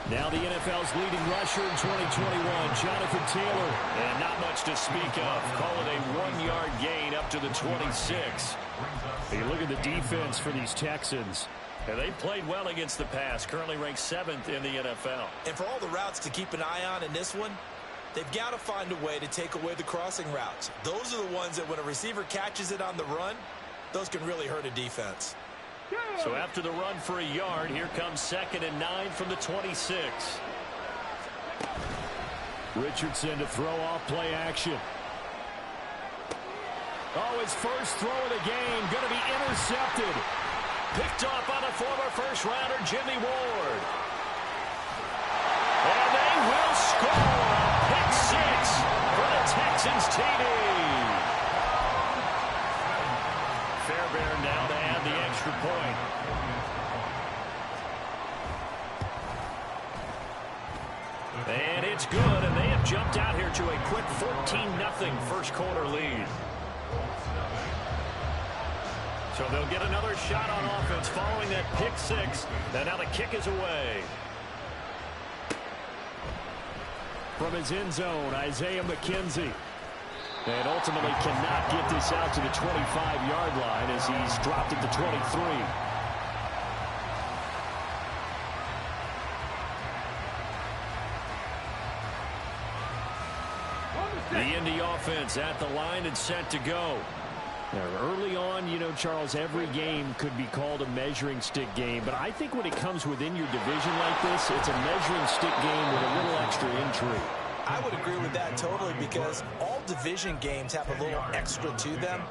Now the NFL's leading rusher in 2021, Jonathan Taylor. And not much to speak of. Call it a 1-yard gain up to the 26. You look at the defense for these Texans. And they played well against the pass, currently ranked 7th in the NFL. And for all the routes to keep an eye on in this one, they've got to find a way to take away the crossing routes. Those are the ones that when a receiver catches it on the run, those can really hurt a defense. So after the run for a yard, here comes 2nd and 9 from the 26. Richardson to throw off play action. Oh, his first throw of the game going to be intercepted. Picked off by the former first-rounder Jimmy Ward. And they will score. Pick 6 for the Texans TD. Fairbairn now to add the extra point. And it's good, and they have jumped out here to a quick 14-0 first quarter lead. So they'll get another shot on offense following that pick 6. And now the kick is away. From his end zone, Isaiah McKenzie. And ultimately cannot get this out to the 25-yard line as he's dropped at the 23. The Indy offense at the line and set to go. Now, early on, you know, Charles, every game could be called a measuring stick game. But I think when it comes within your division like this, it's a measuring stick game with a little extra intrigue. I would agree with that totally because all division games have a little extra to them.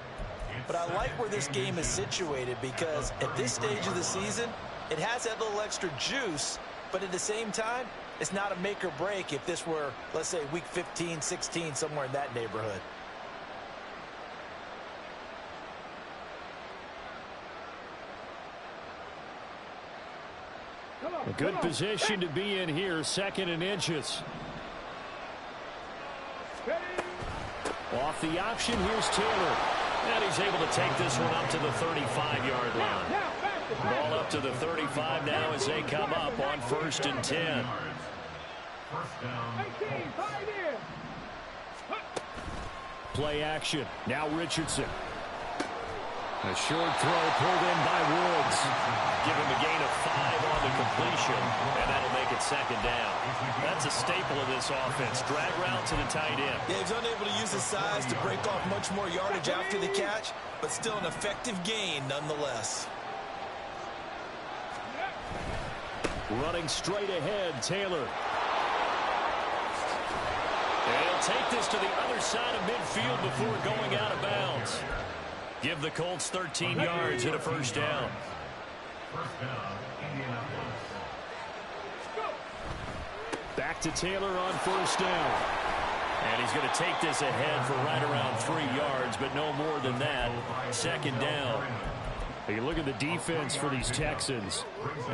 But I like where this game is situated because at this stage of the season, it has that little extra juice. But at the same time, it's not a make or break if this were, let's say, week 15, 16, somewhere in that neighborhood. A good position to be in here, 2nd and inches. Off the option, here's Taylor. And he's able to take this one up to the 35-yard line. Ball up to the 35 now as they come up on 1st and 10. Play action. Now Richardson. A short throw pulled in by Woods. Give him a gain of 5 on the completion, and that'll make it 2nd down. That's a staple of this offense. Drag route to the tight end. Yeah, he's unable to use his size to break off much more yardage after the catch, but still an effective gain nonetheless. Running straight ahead, Taylor. And he'll take this to the other side of midfield before going out of bounds. Give the Colts 13 yards and a 1st down. Back to Taylor on 1st down. And he's going to take this ahead for right around 3 yards, but no more than that. 2nd down. You look at the defense for these Texans.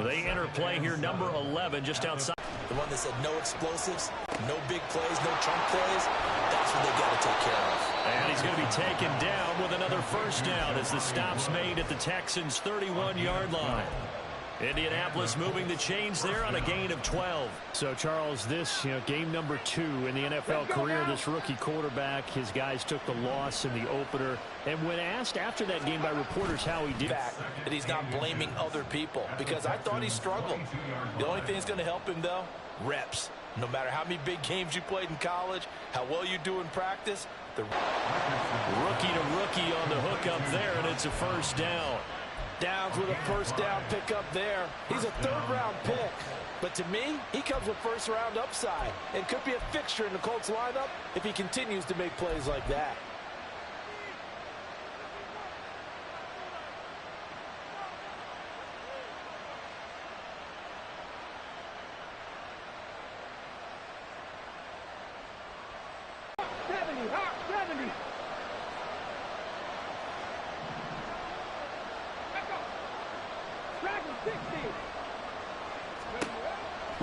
They enter play here, number 11, just outside. The one that said no explosives, no big plays, no chunk plays. That's what they got to take care of. And he's going to be taken down with another 1st down as the stop's made at the Texans' 31-yard line. Indianapolis moving the chains there on a gain of 12. So, Charles, this, game number 2 in the NFL career, this rookie quarterback, his guys took the loss in the opener. And when asked after that game by reporters how he did. Fact that he's not blaming other people because I thought he struggled. The only thing that's going to help him, though, reps. No matter how many big games you played in college, how well you do in practice. The rookie to rookie on the hook up there, and it's a 1st down. Downs with a 1st down pickup there. He's a 3rd-round pick. But to me, he comes with 1st-round upside and could be a fixture in the Colts lineup if he continues to make plays like that.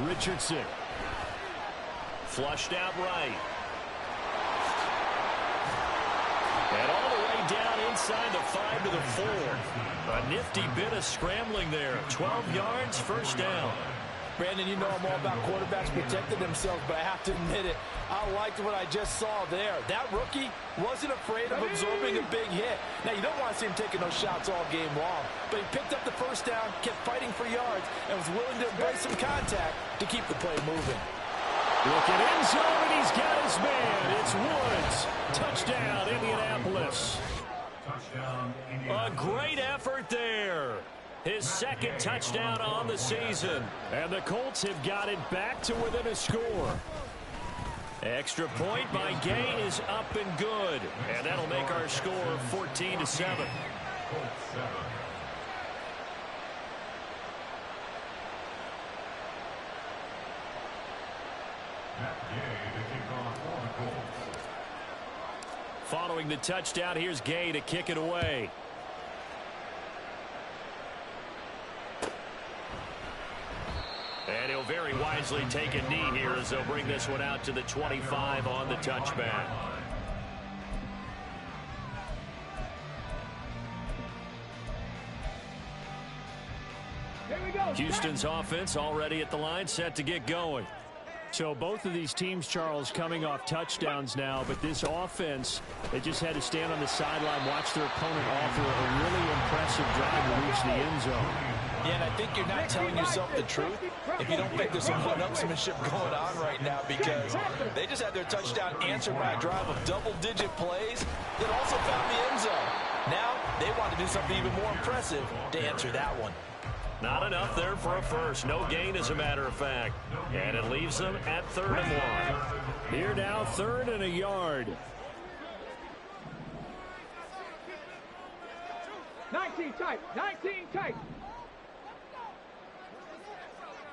Richardson. Flushed out right. inside the 5 to the 4. A nifty bit of scrambling there. 12 yards, first down. Brandon, you know I'm all about quarterbacks protecting themselves, but I have to admit it. I liked what I just saw there. That rookie wasn't afraid of absorbing a big hit. Now, you don't want to see him taking those shots all game long, but he picked up the first down, kept fighting for yards, and was willing to embrace some contact to keep the play moving. Look at end zone, and he's got his man. It's Woods. Touchdown, Indianapolis. A great effort there. His second touchdown on the season. And the Colts have got it back to within a score. Extra point by Gay is up and good. And that'll make our score 14-7. Following the touchdown, here's Gay to kick it away. And he'll very wisely take a knee here as they'll bring this one out to the 25 on the touchback. Houston's offense already at the line, set to get going. So both of these teams, Charles, coming off touchdowns now, but this offense, they just had to stand on the sideline, watch their opponent offer a really impressive drive to reach the end zone. Yeah, and I think you're not telling yourself the truth if you don't think there's some one-upsmanship going on right now, because they just had their touchdown answered by a drive of double-digit plays that also found the end zone. Now they want to do something even more impressive to answer that one. Not enough there for a first. No gain, as a matter of fact. And it leaves them at 3rd and 1. Here now, 3rd and a yard. 19 tight, 19 tight.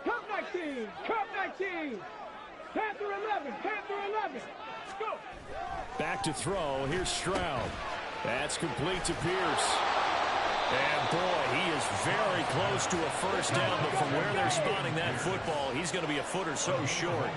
Cup 19, Cup 19. Panther 11, Panther 11. Go. Back to throw. Here's Stroud. That's complete to Pierce. And boy, he is very close to a first down, but from where they're spotting that football, he's going to be a foot or so short.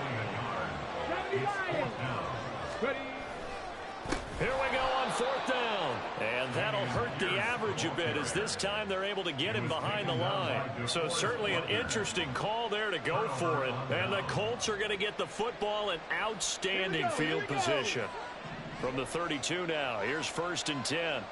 Here we go on 4th down. And that'll hurt the average a bit, as this time they're able to get him behind the line. So certainly an interesting call there to go for it. And the Colts are going to get the football in outstanding field position. From the 32 now, here's 1st and 10.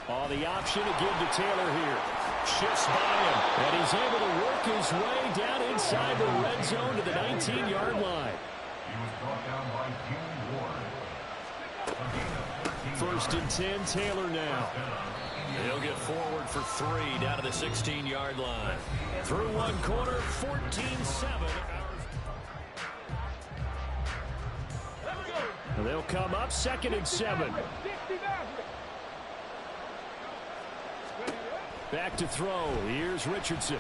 Oh, the option to give to Taylor here. Shifts by him. And he's able to work his way down inside the red zone to the 19-yard line. First and 10, Taylor now. He'll get forward for 3 down to the 16-yard line. Through one quarter, 14-7. They'll come up 2nd and 7. Back to throw. Here's Richardson.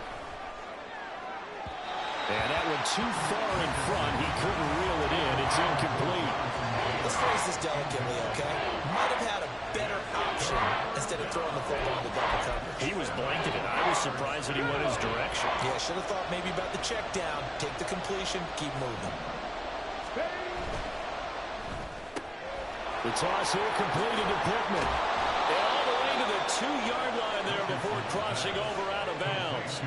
And that one too far in front. He couldn't reel it in. It's incomplete. Let's phrase this delicately, okay? Might have had a better option instead of throwing the football into double coverage. He was blanketed. I was surprised that he went his direction. Yeah, should have thought maybe about the check down. Take the completion, keep moving. The toss here completed to Pittman. And all the way to the 2-yard line there before crossing over out of bounds.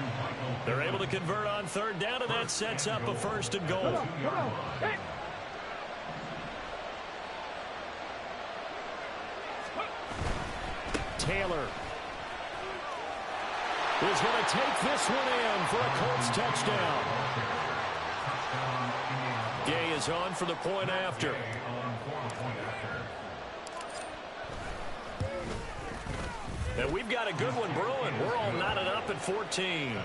They're able to convert on 3rd down, and that sets up a 1st and goal. Taylor is going to take this one in for a Colts touchdown. Gay is on for the point after. And we've got a good one brewing. We're all knotted up at 14.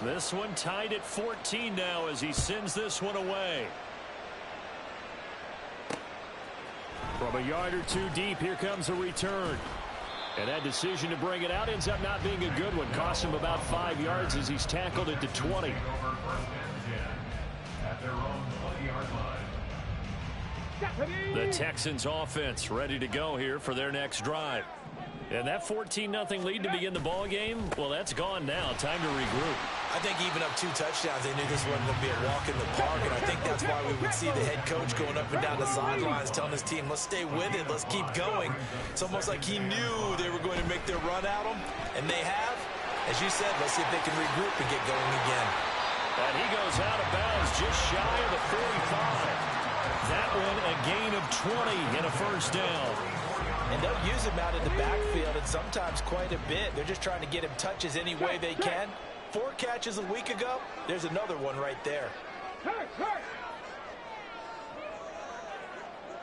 This one tied at 14 now as he sends this one away. From a yard or two deep, here comes a return. And that decision to bring it out ends up not being a good one. Costs him about 5 yards as he's tackled at the 20. The Texans offense ready to go here for their next drive. And that 14-0 lead to begin the ball game, well, that's gone now. Time to regroup. I think even up 2 touchdowns, they knew this wasn't going to be a walk in the park, and I think that's why we would see the head coach going up and down the sidelines telling his team, let's stay with it, let's keep going. It's almost like he knew they were going to make their run at him, and they have. As you said, let's see if they can regroup and get going again. And he goes out of bounds just shy of the 45. That one a gain of 20 and a first down. And they'll use him out in the backfield, and sometimes quite a bit. They're just trying to get him touches any way they can. 4 catches a week ago, there's another one right there. Hurt.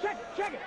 Check it.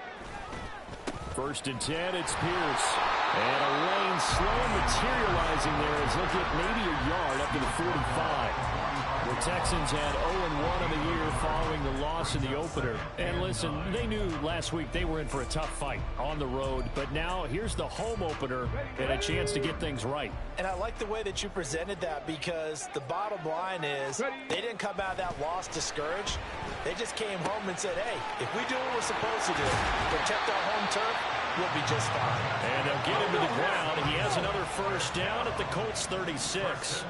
First and 10, it's Pierce. And a lane slow materializing there as he'll get maybe a yard up to the 45. The Texans had 0-1 on the year following the loss in the opener. And listen, they knew last week they were in for a tough fight on the road. But now here's the home opener and a chance to get things right. And I like the way that you presented that, because the bottom line is they didn't come out of that loss discouraged. They just came home and said, hey, if we do what we're supposed to do, protect our home turf, we'll be just fine. And they'll get him to the ground. He has another first down at the Colts 36.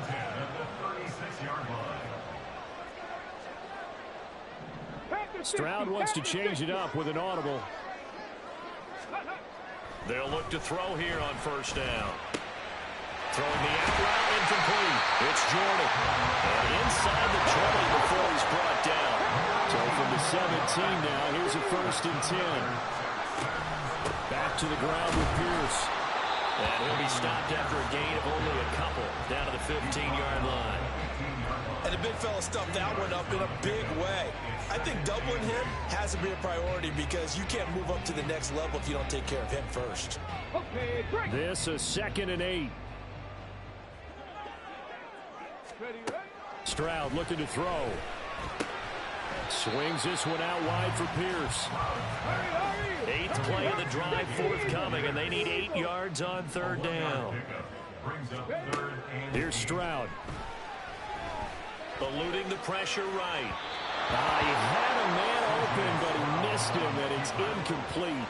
Stroud wants to change it up with an audible. They'll look to throw here on first down. Throwing the out route, incomplete. It's Jordan. And inside the 20 before he's brought down. So from the 17 now, here's a first and 10. Back to the ground with Pierce. And he'll be stopped after a gain of only a couple down to the 15-yard line. And the big fella stuffed that one up in a big way. I think doubling him has to be a priority, because you can't move up to the next level if you don't take care of him first. Okay, break. This a 2nd and 8. Ready. Stroud looking to throw. Swings this one out wide for Pierce. Hurry. 8th play of the drive forthcoming, and they need 8 yards on third down. Here's Stroud. Eluding the pressure right. He had a man open, but he missed him, and it's incomplete.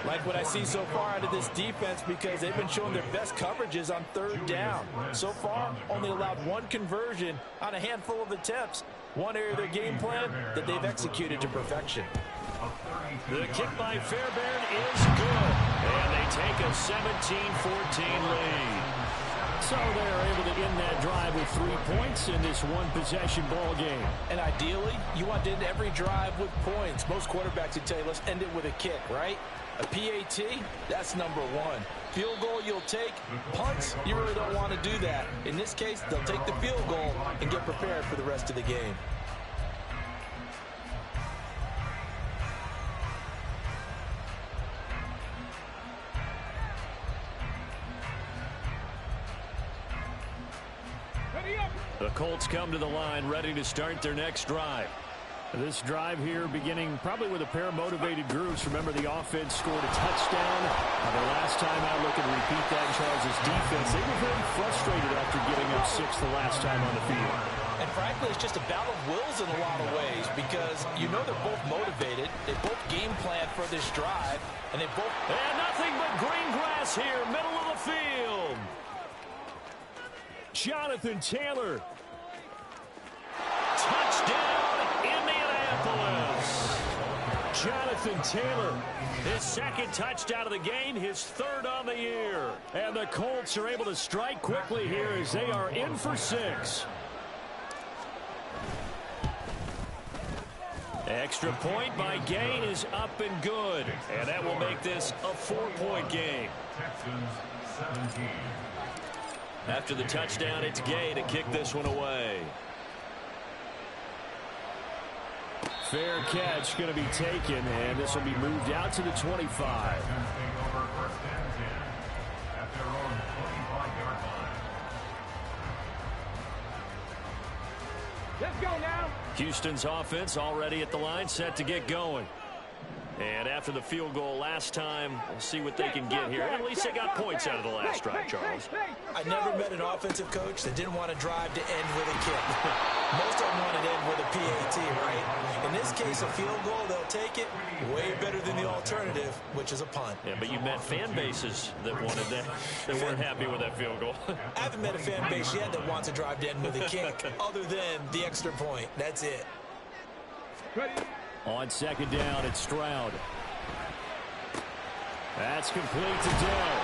Like what I see so far out of this defense, because they've been showing their best coverages on third down. So far, only allowed 1 conversion on a handful of attempts. One area of their game plan that they've executed to perfection. The kick by Fairbairn is good. And they take a 17-14 lead. So they're able to end that drive with 3 points in this one-possession ball game. And ideally, you want to end every drive with points. Most quarterbacks would tell you, let's end it with a kick, right? A PAT, that's number 1. Field goal you'll take. Punts, you really don't want to do that. In this case, they'll take the field goal and get prepared for the rest of the game. The Colts come to the line ready to start their next drive. This drive here beginning probably with a pair of motivated groups. Remember, the offense scored a touchdown. The last time out, looking to repeat that in Charles' defense. They were very frustrated after getting up 6 the last time on the field. And frankly, it's just a battle of wills in a lot of ways, because you know they're both motivated. They both game plan for this drive, and they both... And nothing but green grass here, middle of the field. Jonathan Taylor. Touchdown, Indianapolis. Jonathan Taylor. His 2nd touchdown of the game, his 3rd on the year. And the Colts are able to strike quickly here as they are in for 6. Extra point by Gay is up and good. And that will make this a 4-point game. After the touchdown, it's Gay to kick this one away. Fair catch going to be taken, and this will be moved out to the 25. Let's go now. Houston's offense already at the line, set to get going. And after the field goal last time, we'll see what they can get here. At least they got points out of the last drive, Charles. I never met an offensive coach that didn't want to drive to end with a kick. Most of them want to end with a PAT, right? In this case, a field goal, they'll take it way better than the alternative, which is a punt. Yeah, but you met fan bases that wanted that, that weren't happy with that field goal. I haven't met a fan base yet that wants to drive to end with a kick, other than the extra point. That's it. On second down, it's Stroud. That's complete to Dell.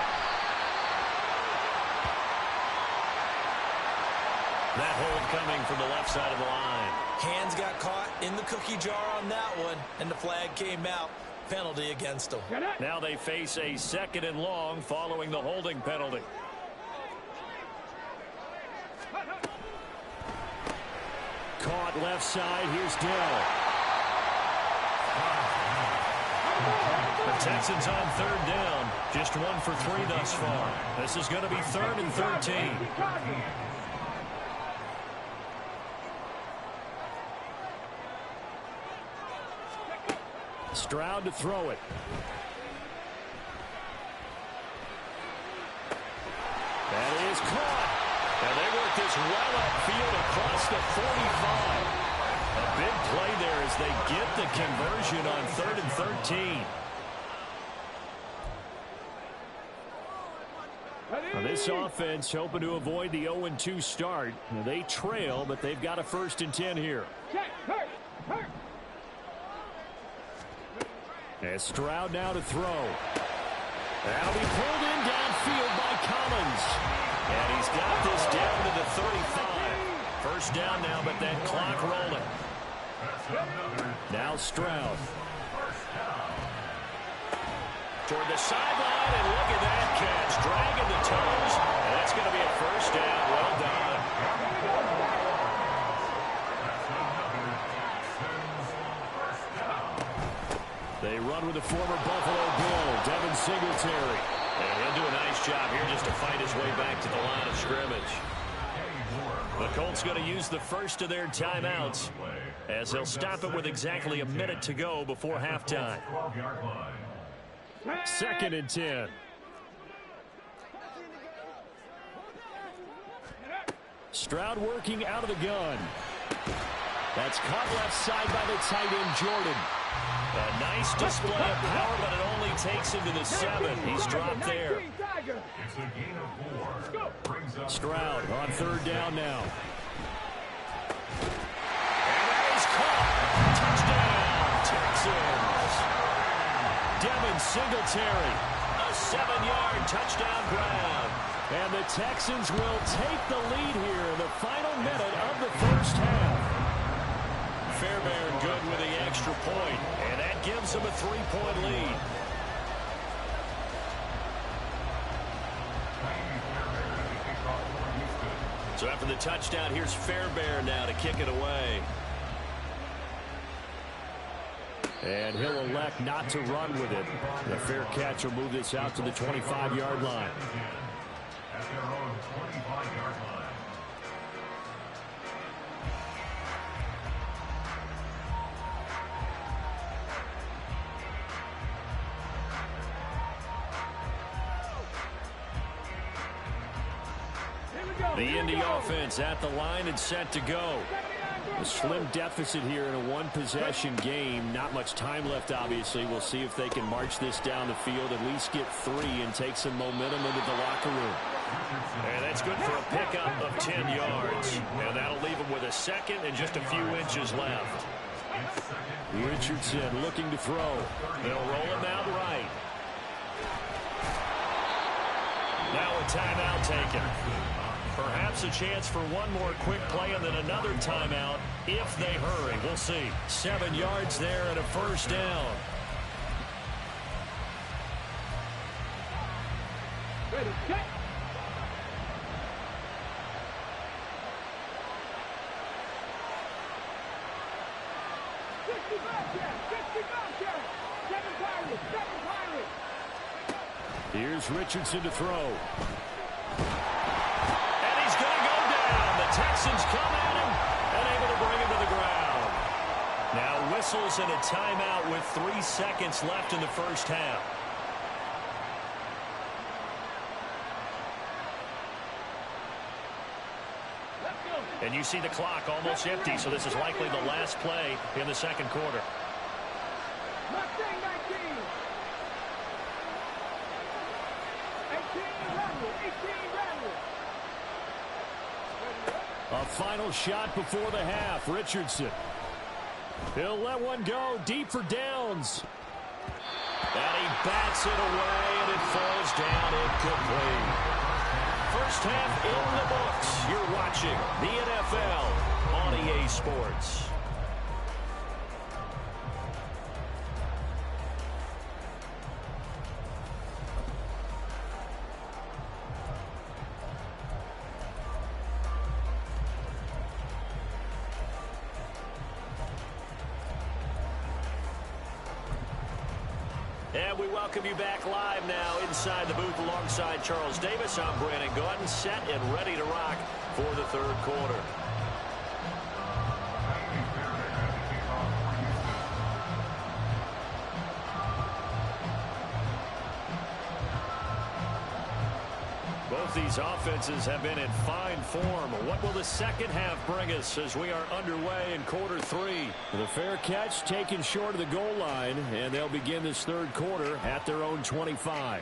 That hold coming from the left side of the line. Hands got caught in the cookie jar on that one, and the flag came out. Penalty against them. Now they face a 2nd and long following the holding penalty. Caught left side. Here's Dell. The Texans on 3rd down. Just 1 for 3 thus far. This is going to be 3rd and 13. Stroud to throw it. That is caught. And they work this well upfield across the 45. A big play there as they get the conversion on 3rd and 13. Now this offense hoping to avoid the 0-2 start. Now they trail, but they've got a 1st and 10 here. And Stroud now to throw. That'll be pulled in downfield by Collins. And he's got this down to the 35. 1st down now, but that clock rolling. Now Stroud. Toward the sideline, and look at that catch. Dragging the toes, and that's going to be a 1st down. Well done. They run with the former Buffalo Bill, Devin Singletary. And he'll do a nice job here just to fight his way back to the line of scrimmage. The Colts going to use the first of their timeouts as they'll stop it with exactly a minute to go before halftime. 2nd and 10. Stroud working out of the gun. That's caught left side by the tight end, Jordan. A nice display of power, but it only takes him to the 7. He's dropped there. Stroud on 3rd down now. And that is caught. Touchdown, Texans. Devin Singletary. A 7-yard touchdown grab. And the Texans will take the lead here in the final minute of the 1st half. Fairbairn good with the extra point, and that gives them a 3-point lead. So after the touchdown, here's Fairbairn now to kick it away. And he'll elect not to run with it. The fair catch will move this out to the 25-yard line. At their own 25-yard line. The Indy offense at the line and set to go. A slim deficit here in a one-possession game. Not much time left, obviously. We'll see if they can march this down the field, at least get 3 and take some momentum into the locker room. And that's good for a pickup of 10 yards. And that'll leave them with a 2nd and just a few inches left. Richardson looking to throw. They'll roll him out right. Now a timeout taken. Perhaps a chance for one more quick play and then another timeout if they hurry. We'll see. 7 yards there and a 1st down. Ready, set. Here's Richardson to throw. And he's going to go down. The Texans come at him and able to bring him to the ground. Now whistles and a timeout with 3 seconds left in the first half. And you see the clock almost empty, so this is likely the last play in the second quarter. A final shot before the half. Richardson. He'll let one go deep for Downs. And he bats it away, and it falls down incomplete. First half in the books. You're watching the NFL on EA Sports. And we welcome you back live now inside the booth alongside Charles Davis. I'm Brandon Gaudin, set and ready to rock for the third quarter. Both these offenses have been in fine form. What will the second half bring us as we are underway in quarter three? The fair catch taken short of the goal line, and they'll begin this third quarter at their own 25.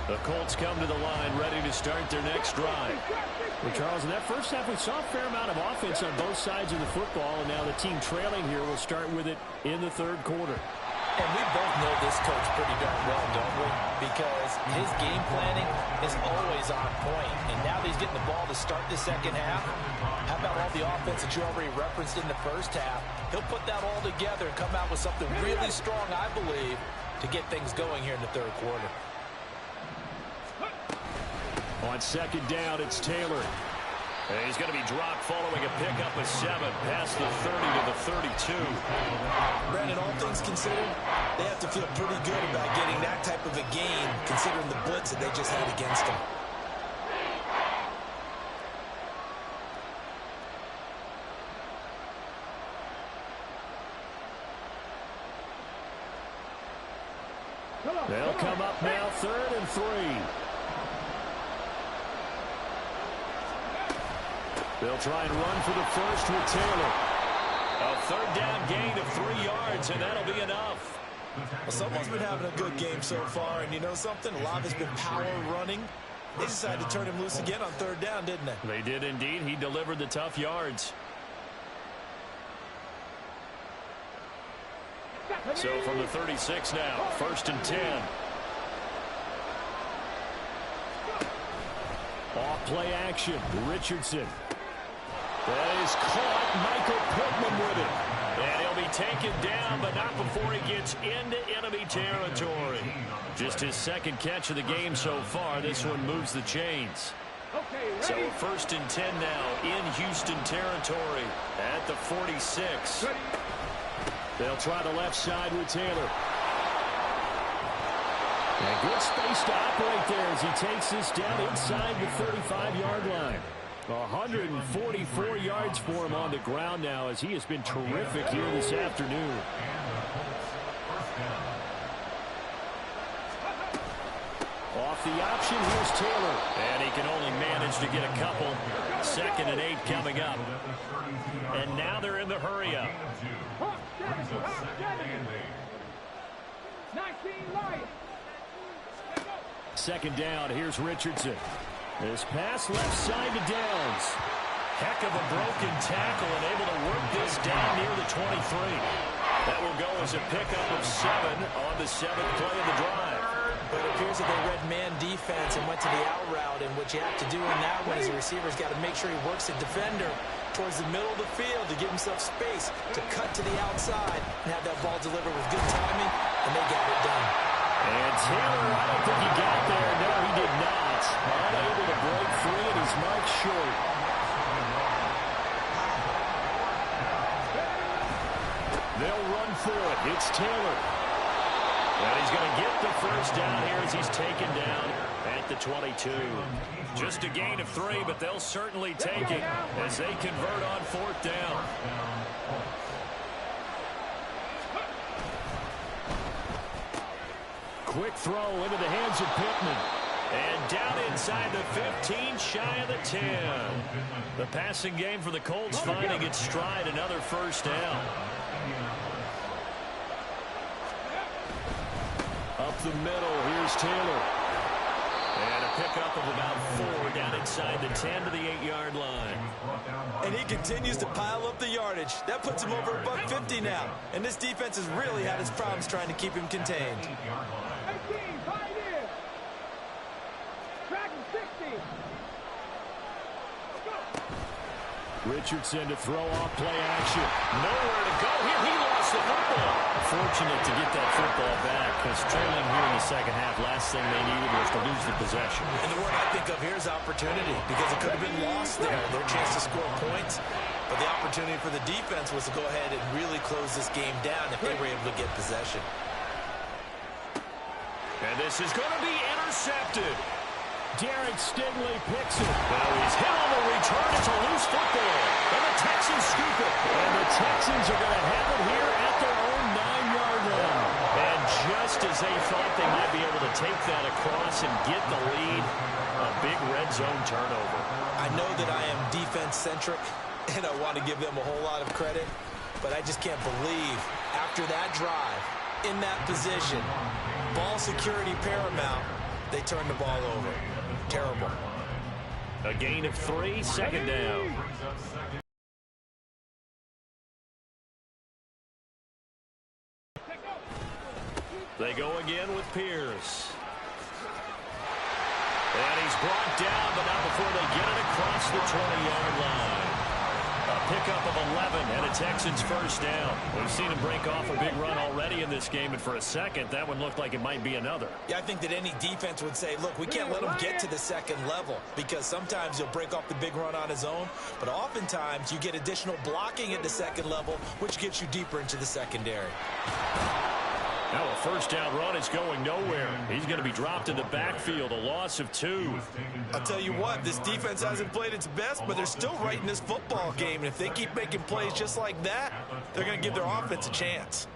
The Colts come to the line ready to start their next drive. Well, Charles, in that first half, we saw a fair amount of offense on both sides of the football, and now the team trailing here will start with it in the third quarter. And we both know this coach pretty darn well, don't we? Because his game planning is always on point. And now that he's getting the ball to start the second half, how about all the offense that you already referenced in the first half? He'll put that all together and come out with something really strong, I believe, to get things going here in the third quarter. On second down, it's Taylor. And he's going to be dropped following a pickup of 7 past the 30 to the 32. Brandon, all things considered, they have to feel pretty good about getting that type of a gain, considering the blitz that they just had against them. They'll come up now, 3rd and 3. They'll try and run for the first with Taylor. A third down gain of 3 yards, and that'll be enough. Well, someone's been having a good game so far, and you know something? A lot has been power running. They decided to turn him loose again on third down, didn't they? They did indeed. He delivered the tough yards. So from the 36 now, 1st and 10. Off play action, Richardson. That is caught. Michael Pittman with it. And he'll be taken down, but not before he gets into enemy territory. Just his second catch of the game so far. This one moves the chains. So 1st and 10 now in Houston territory at the 46. They'll try the left side with Taylor. And good space to operate there as he takes this down inside the 35-yard line. 144 yards for him on the ground now as he has been terrific here this afternoon. Off the option, here's Taylor. And he can only manage to get a couple. 2nd and 8 coming up. And now they're in the hurry up. Second down, here's Richardson. This pass left side to Downs. Heck of a broken tackle and able to work this down near the 23. That will go as a pickup of 7 on the 7th play of the drive. But it appears that they read man defense and went to the out route, and what you have to do in that one is the receiver's got to make sure he works the defender towards the middle of the field to give himself space to cut to the outside and have that ball delivered with good timing, and they got it done. And Taylor, I don't think he got there. No, he did not. Unable to break free, and he's marked short. They'll run for it. It's Taylor. And he's going to get the first down here as he's taken down at the 22. Just a gain of 3, but they'll certainly take it as they convert on 4th down. Quick throw into the hands of Pittman. And down inside the 15, shy of the 10. The passing game for the Colts finding its stride, another first down. Up the middle, here's Taylor. And a pickup of about 4 down inside the 10 to the 8-yard line. And he continues to pile up the yardage. That puts him over $150 now. And this defense has really had its problems trying to keep him contained. 18, right in. Track him 60. Richardson to throw off play action. Nowhere to go here. He lost the football. Fortunate to get that football back because trailing here in the second half, last thing they needed was to lose the possession. And the word I think of here is opportunity because it could have been lost there. Their chance to score points. But the opportunity for the defense was to go ahead and really close this game down if they were able to get possession. And this is going to be intercepted. Derek Stingley picks it. Now he's hit on the return. It's a loose football. And the Texans scoop it. And the Texans are going to have it here at their own 9-yard line. And just as they thought they might be able to take that across and get the lead, a big red zone turnover. I know that I am defense-centric, and I want to give them a whole lot of credit, but I just can't believe after that drive, in that position, ball security paramount, they turned the ball over. Terrible. A gain of 3, second down. They go again with Pierce. And he's brought down, but not before they get it across the 20-yard line. A pickup of 11 and a Texans first down. We've seen him break off a big run already in this game, and for a second, that one looked like it might be another. Yeah, I think that any defense would say, look, we can't let him get to the second level because sometimes he'll break off the big run on his own, but oftentimes you get additional blocking at the second level, which gets you deeper into the secondary. Now a first down run is going nowhere. He's going to be dropped in the backfield, a loss of 2. I'll tell you what, this defense hasn't played its best, but they're still right in this football game. And if they keep making plays just like that, they're going to give their offense a chance.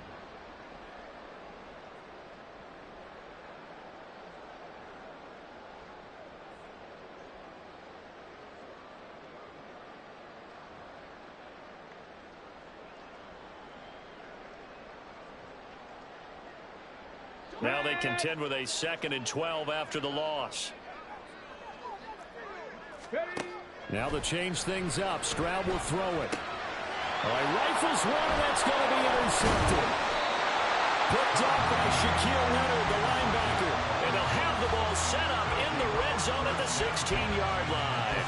Now they contend with a 2nd and 12 after the loss. Now to change things up, Stroud will throw it. All right, rifles one, and that's going to be intercepted. Picked up by Shaquille Leonard, the linebacker. And they'll have the ball set up in the red zone at the 16-yard line.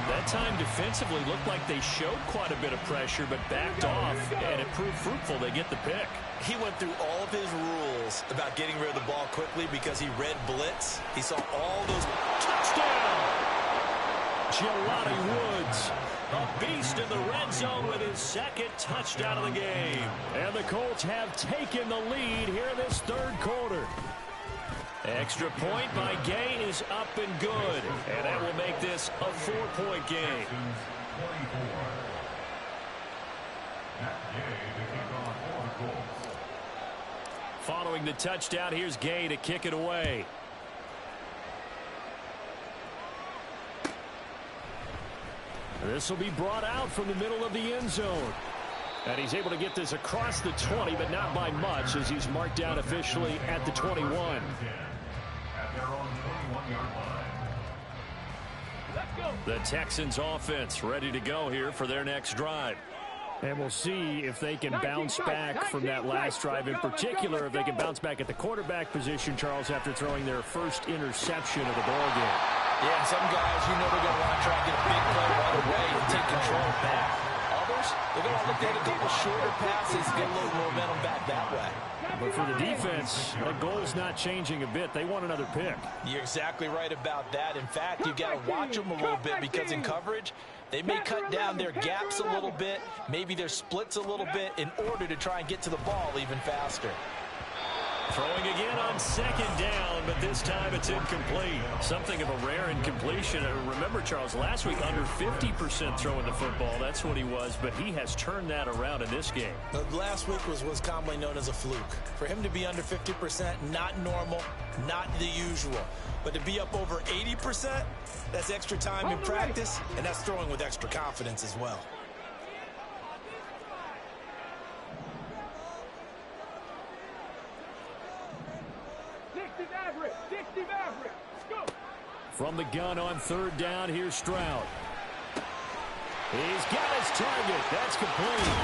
That time defensively looked like they showed quite a bit of pressure, but backed off, and it proved fruitful. They get the pick. He went through all of his rules about getting rid of the ball quickly because he read blitz. He saw all those. Touchdown! Jelani Woods, a beast in the red zone with his 2nd touchdown of the game. And the Colts have taken the lead here in this 3rd quarter. Extra point by Gay is up and good. And that will make this a 4-point game. Following the touchdown, here's Gay to kick it away. This will be brought out from the middle of the end zone. And he's able to get this across the 20, but not by much, as he's marked down officially at the 21. The Texans offense ready to go here for their next drive. And we'll see if they can bounce back from that last drive, in particular if they can bounce back at the quarterback position, Charles, after throwing their first interception of the ball game. Yeah, some guys, you know, they're going to want to try and get a big play right away and take control back. Others, they're going to look at a couple shorter passes, get a little momentum back that way. But for the defense, that goal's not changing a bit. They want another pick. You're exactly right about that. In fact, you've got to watch them a little bit because in coverage, they may cut down their gaps a little bit, maybe their splits a little bit in order to try and get to the ball even faster. Throwing again on second down, but this time it's incomplete. Something of a rare incompletion. Remember, Charles, last week under 50% throwing the football. That's what he was, but he has turned that around in this game. Last week was commonly known as a fluke. For him to be under 50%, not normal, not the usual. But to be up over 80%, that's extra time in practice, and that's throwing with extra confidence as well. From the gun on third down, here's Stroud. He's got his target. That's complete.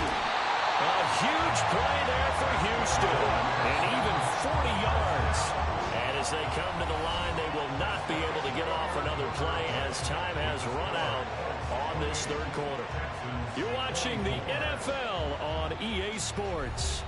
A huge play there for Houston. And even 40 yards. And as they come to the line, they will not be able to get off another play as time has run out on this third quarter. You're watching the NFL on EA Sports.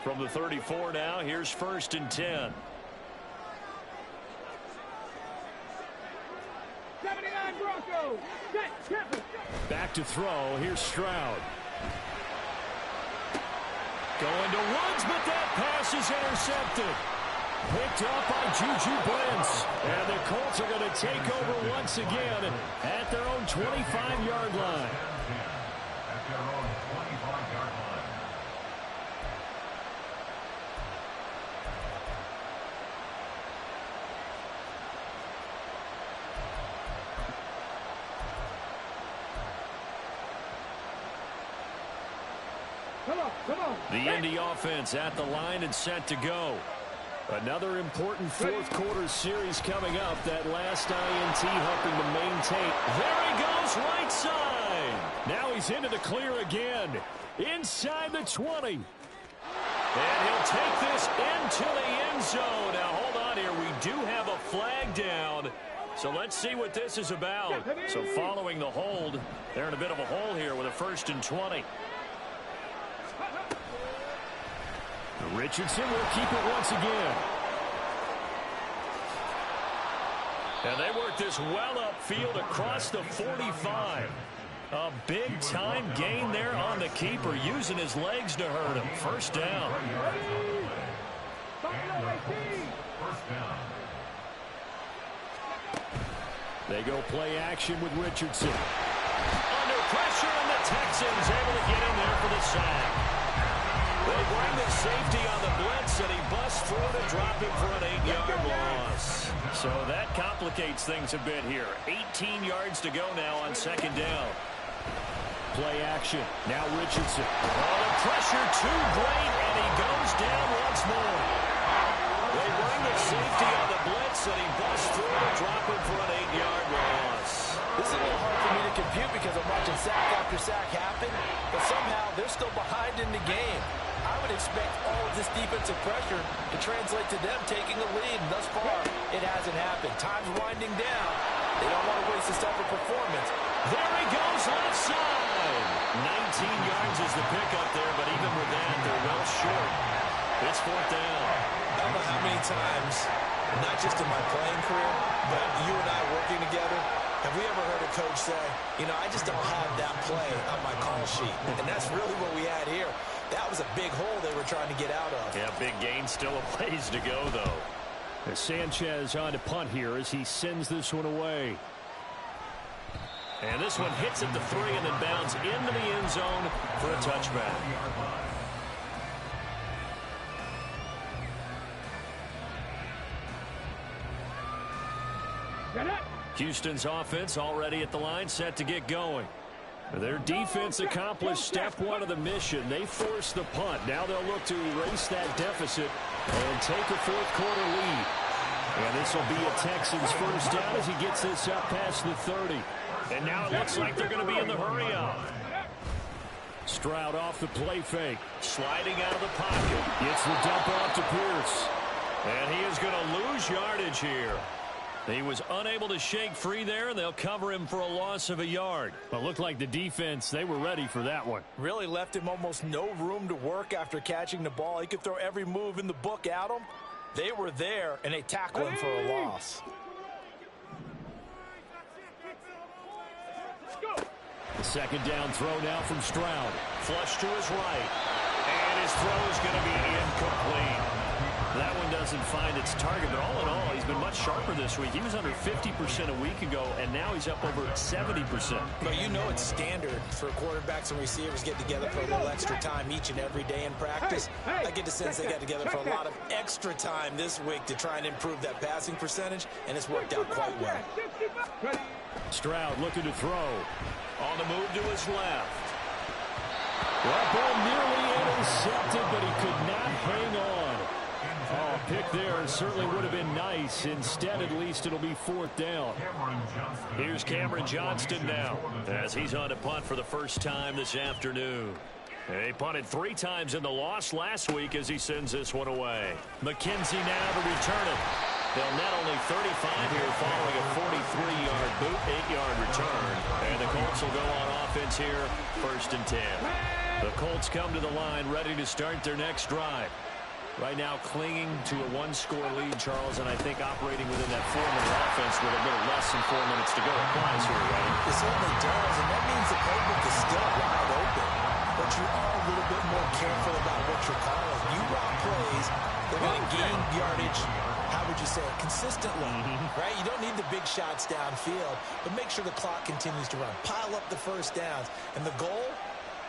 From the 34 now, here's 1st and 10. 79 Broncos. Back to throw. Here's Stroud. Going to Woods, but that pass is intercepted. Picked up by Juju Brents. And the Colts are going to take over once again at their own 25-yard line. The Indy offense at the line and set to go. Another important fourth quarter series coming up. That last INT helping to maintain. There he goes, right side. Now he's into the clear again. Inside the 20. And he'll take this into the end zone. Now hold on here. We do have a flag down. So let's see what this is about. So following the hold, they're in a bit of a hole here with a 1st and 20. Richardson will keep it once again. And they work this well upfield across the 45. A big-time gain there on the keeper, using his legs to hurt him. 1st down. They go play action with Richardson. Under pressure, and the Texans able to get in there for the sack. They bring the safety on the blitz, and he busts through to drop him for an 8-yard loss. So that complicates things a bit here. 18 yards to go now on 2nd down. Play action. Now Richardson. Oh, the pressure too great, and he goes down once more. They bring the safety on the blitz, and he busts through to drop him for an 8-yard loss. This is a little hard for me to compute because I'm watching sack after sack happen, but somehow they're still behind in the game. I would expect all of this defensive pressure to translate to them taking a lead, and thus far, it hasn't happened. Time's winding down. They don't want to waste this type of performance. There he goes, left side. 19 yards is the pickup there, but even with that, they're well short. It's 4th down. I don't know how many times, not just in my playing career, but you and I working together, have we ever heard a coach say, you know, I just don't have that play on my call sheet. And that's really what we had here. That was a big hole they were trying to get out of. Yeah, big gain, still a ways to go, though. As Sanchez on to punt here as he sends this one away. And this one hits at the 3 and then bounds into the end zone for a touchback. Houston's offense already at the line, set to get going. Their defense accomplished step 1 of the mission. They forced the punt. Now they'll look to erase that deficit and take a fourth quarter lead. And this will be a Texans 1st down as he gets this up past the 30. And now it looks like they're going to be in the hurry-up. Stroud off the play fake. Sliding out of the pocket. Gets the dump off to Pierce. And he is going to lose yardage here. He was unable to shake free there, and they'll cover him for a loss of a yard. But looked like the defense, they were ready for that one. Really left him almost no room to work after catching the ball. He could throw every move in the book at him. They were there, and they tackled him for a loss. The second down throw now from Stroud. Flush to his right. And his throw is going to be incomplete. That one doesn't find its target, but all in all, he's been much sharper this week. He was under 50% a week ago, and now he's up over 70%. But you know it's standard for quarterbacks and receivers get together for a little extra time each and every day in practice. I get the sense they got together for a lot of extra time this week to try and improve that passing percentage, and it's worked out quite well. Stroud looking to throw. On the move to his left. That ball nearly intercepted, but he could not hang on. Oh, pick there certainly would have been nice. Instead, at least, it'll be fourth down. Here's Cameron Johnston now as he's on to punt for the first time this afternoon. He punted 3 times in the loss last week as he sends this one away. McKenzie now to return it. They'll net only 35 here following a 43-yard boot, 8-yard return. And the Colts will go on offense here, 1st and 10. The Colts come to the line ready to start their next drive. Right now clinging to a 1-score lead, Charles, and I think operating within that 4-minute offense with a little less than 4 minutes to go applies here, right? It certainly does, and that means the playbook is still wide open. But you are a little bit more careful about what you're calling. You run plays, they're going to gain yardage, how would you say it, consistently, right? You don't need the big shots downfield, but make sure the clock continues to run. Pile up the first downs, and the goal,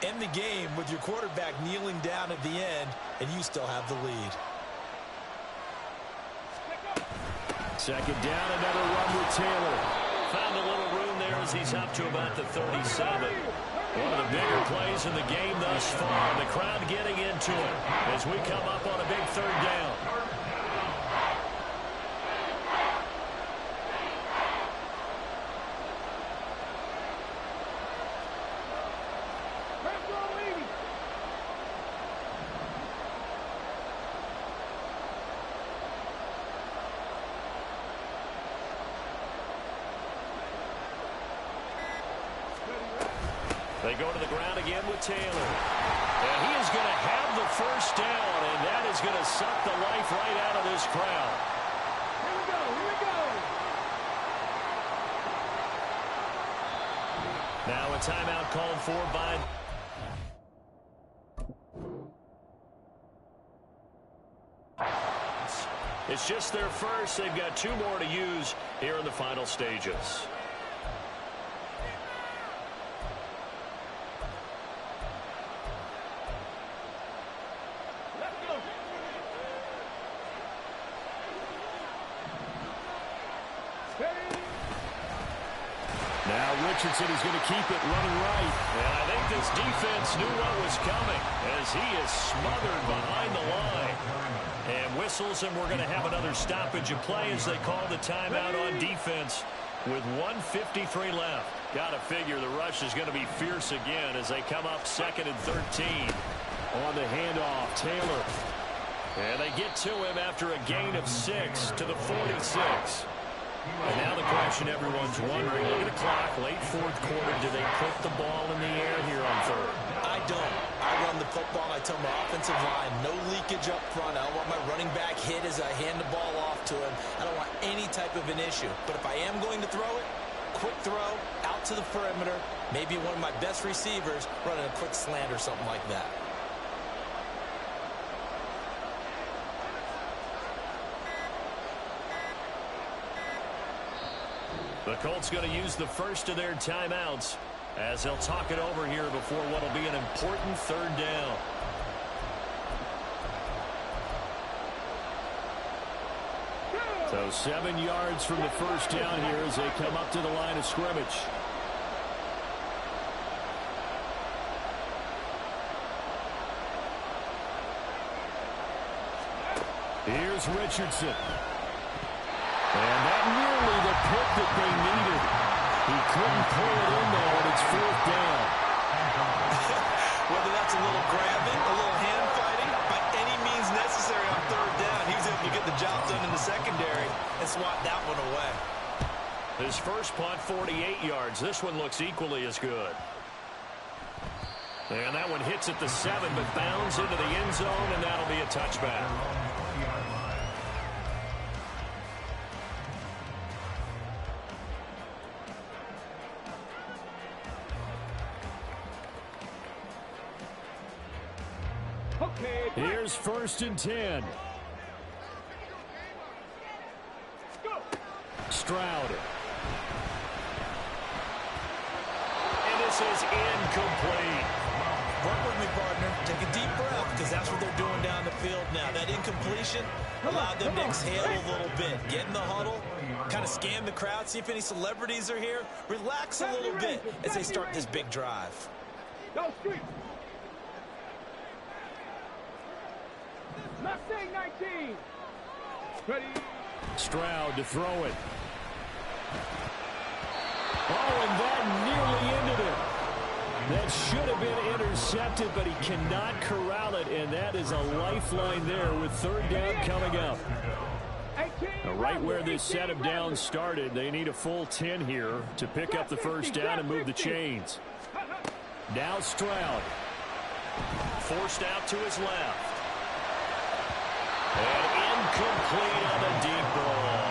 end the game with your quarterback kneeling down at the end, and you still have the lead. Second down, another run with Taylor. Found a little room there as he's up to about the 37. One of the bigger plays in the game thus far. The crowd getting into it as we come up on a big 3rd down. They go to the ground again with Taylor. And he is going to have the first down, and that is going to suck the life right out of this crowd. Here we go, here we go. Now a timeout called for by... It's just their first. They've got 2 more to use here in the final stages. Richardson is going to keep it running right. And I think this defense knew what was coming as he is smothered behind the line. And whistles, and we're going to have another stoppage of play as they call the timeout on defense with 1:53 left. Got to figure the rush is going to be fierce again as they come up 2nd and 13. On the handoff, Taylor. And they get to him after a gain of 6 to the 46. And now the question everyone's wondering, look at the clock, late 4th quarter, do they put the ball in the air here on 3rd? I don't. I run the football, I tell my offensive line, no leakage up front. I don't want my running back hit as I hand the ball off to him. I don't want any type of an issue. But if I am going to throw it, quick throw, out to the perimeter, maybe one of my best receivers running a quick slant or something like that. The Colts going to use the first of their timeouts as they'll talk it over here before what will be an important 3rd down. So 7 yards from the first down here as they come up to the line of scrimmage. Here's Richardson. And that nearly the pick that they needed. He couldn't pull it in, though, and it's 4th down. Whether that's a little grabbing, a little hand fighting, by any means necessary on 3rd down, he was able to get the job done in the secondary, and to swat that one away. His first punt, 48 yards. This one looks equally as good. And that one hits at the 7, but bounds into the end zone, and that'll be a touchback. Okay. Here's 1st and 10. Go. Stroud. And this is incomplete. Work with me, partner. Take a deep breath, because that's what they're doing down the field now. That incompletion allowed them to exhale a little bit. Get in the huddle, kind of scan the crowd, see if any celebrities are here. Relax a little bit as they start this big drive. Go street. Mustang 19. Ready. Stroud to throw it. Oh, and that nearly ended it. That should have been intercepted, but he cannot corral it, and that is a lifeline there with 3rd down coming up. Now, right where this set of downs started, they need a full 10 here to pick up the 1st down and move the chains. Now Stroud. Forced out to his left. And incomplete on a deep ball.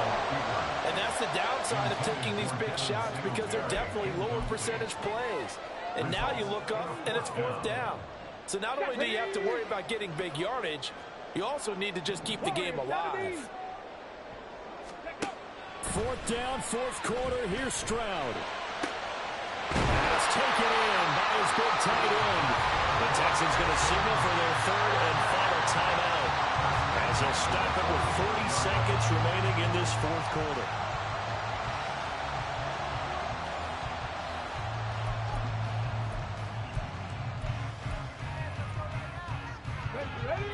And that's the downside of taking these big shots, because they're definitely lower percentage plays. And now you look up, and it's 4th down. So not only do you have to worry about getting big yardage, you also need to just keep the game alive. 4th down, 4th quarter. Here's Stroud. It's taken in by his big tight end. The Texans going to signal for their 3rd and final timeout, as they'll stop it with 40 seconds remaining in this 4th quarter.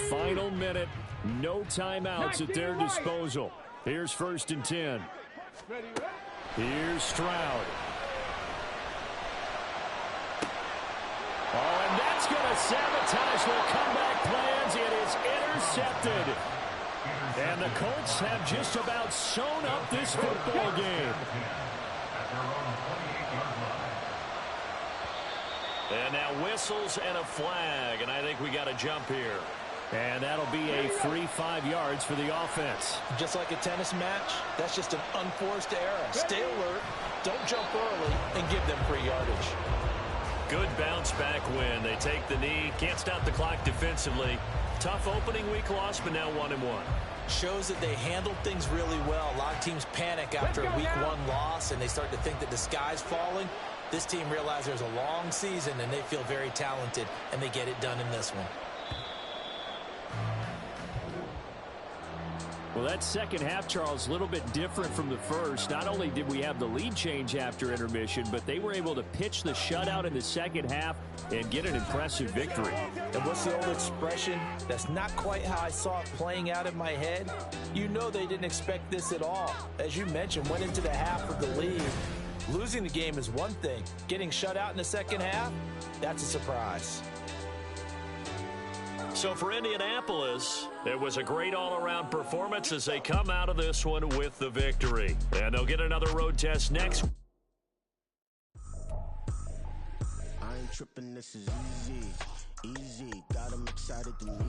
Final minute. No timeouts at their disposal. Here's 1st and 10. Here's Stroud. Oh, and that's going to sabotage their comeback plans. It is intercepted. And the Colts have just about sewn up this football game. And now whistles and a flag, and I think we got a jump here. And that'll be a free 5 yards for the offense. Just like a tennis match, that's just an unforced error. Stay alert, don't jump early, and give them free yardage. Good bounce back win. They take the knee, can't stop the clock defensively. Tough opening week loss, but now 1-1. Shows that they handled things really well. A lot of teams panic after a week 1 loss, and they start to think that the sky's falling. This team realizes there's a long season, and they feel very talented, and they get it done in this one. Well, that second half, Charles, a little bit different from the first. Not only did we have the lead change after intermission, but they were able to pitch the shutout in the second half and get an impressive victory. And what's the old expression? That's not quite how I saw it playing out in my head. You know they didn't expect this at all. As you mentioned, went into the half with the lead. Losing the game is one thing. Getting shut out in the second half, that's a surprise. So for Indianapolis, it was a great all-around performance as they come out of this one with the victory. And they'll get another road test next. I ain't tripping, this is easy. Easy, got 'em excited to meet.